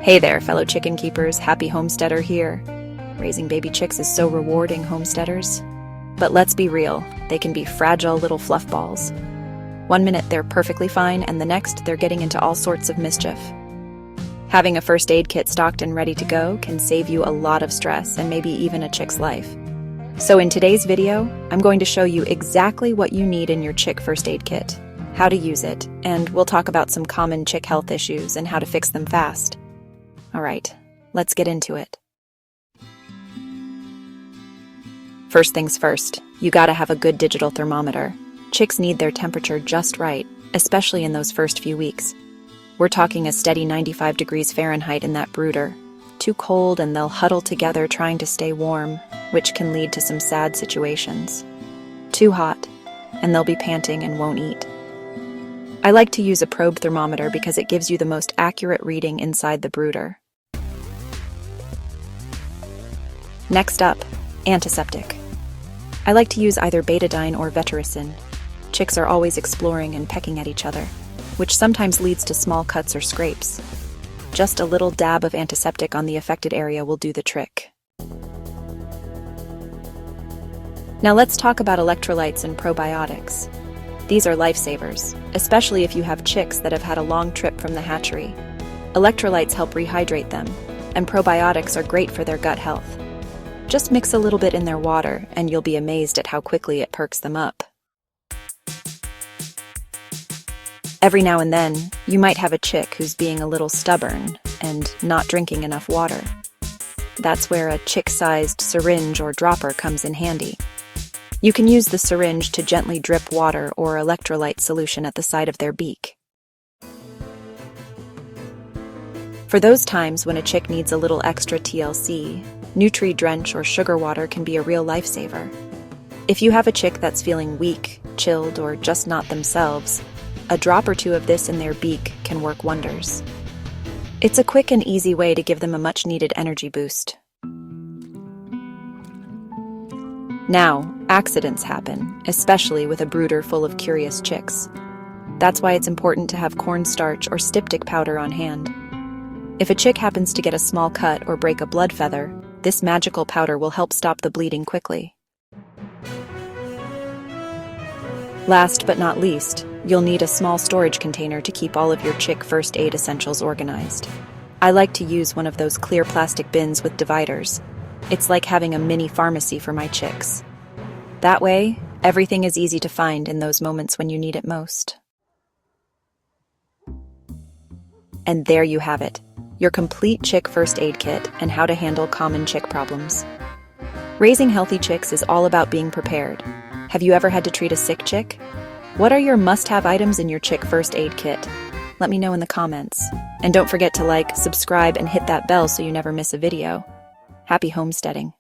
Hey there, fellow chicken keepers, happy homesteader here. Raising baby chicks is so rewarding, homesteaders. But let's be real, they can be fragile little fluff balls. One minute they're perfectly fine, and the next they're getting into all sorts of mischief. Having a first aid kit stocked and ready to go can save you a lot of stress and maybe even a chick's life. So in today's video, I'm going to show you exactly what you need in your chick first aid kit, how to use it, and we'll talk about some common chick health issues and how to fix them fast. Alright, let's get into it. First things first, you gotta have a good digital thermometer. Chicks need their temperature just right, especially in those first few weeks. We're talking a steady 95 degrees Fahrenheit in that brooder. Too cold and they'll huddle together trying to stay warm, which can lead to some sad situations. Too hot, and they'll be panting and won't eat. I like to use a probe thermometer because it gives you the most accurate reading inside the brooder. Next up, antiseptic. I like to use either betadine or vetericin. Chicks are always exploring and pecking at each other, which sometimes leads to small cuts or scrapes. Just a little dab of antiseptic on the affected area will do the trick. Now let's talk about electrolytes and probiotics. These are lifesavers, especially if you have chicks that have had a long trip from the hatchery. Electrolytes help rehydrate them, and probiotics are great for their gut health. Just mix a little bit in their water, and you'll be amazed at how quickly it perks them up. Every now and then, you might have a chick who's being a little stubborn and not drinking enough water. That's where a chick-sized syringe or dropper comes in handy. You can use the syringe to gently drip water or electrolyte solution at the side of their beak. For those times when a chick needs a little extra TLC, Nutri-Drench or sugar water can be a real lifesaver. If you have a chick that's feeling weak, chilled, or just not themselves, a drop or two of this in their beak can work wonders. It's a quick and easy way to give them a much-needed energy boost. Now, accidents happen, especially with a brooder full of curious chicks. That's why it's important to have cornstarch or styptic powder on hand. If a chick happens to get a small cut or break a blood feather, this magical powder will help stop the bleeding quickly. Last but not least, you'll need a small storage container to keep all of your chick first aid essentials organized. I like to use one of those clear plastic bins with dividers. It's like having a mini pharmacy for my chicks. That way, everything is easy to find in those moments when you need it most. And there you have it, your complete chick first aid kit and how to handle common chick problems. Raising healthy chicks is all about being prepared. Have you ever had to treat a sick chick? What are your must-have items in your chick first aid kit? Let me know in the comments. And don't forget to like, subscribe, and hit that bell so you never miss a video. Happy homesteading.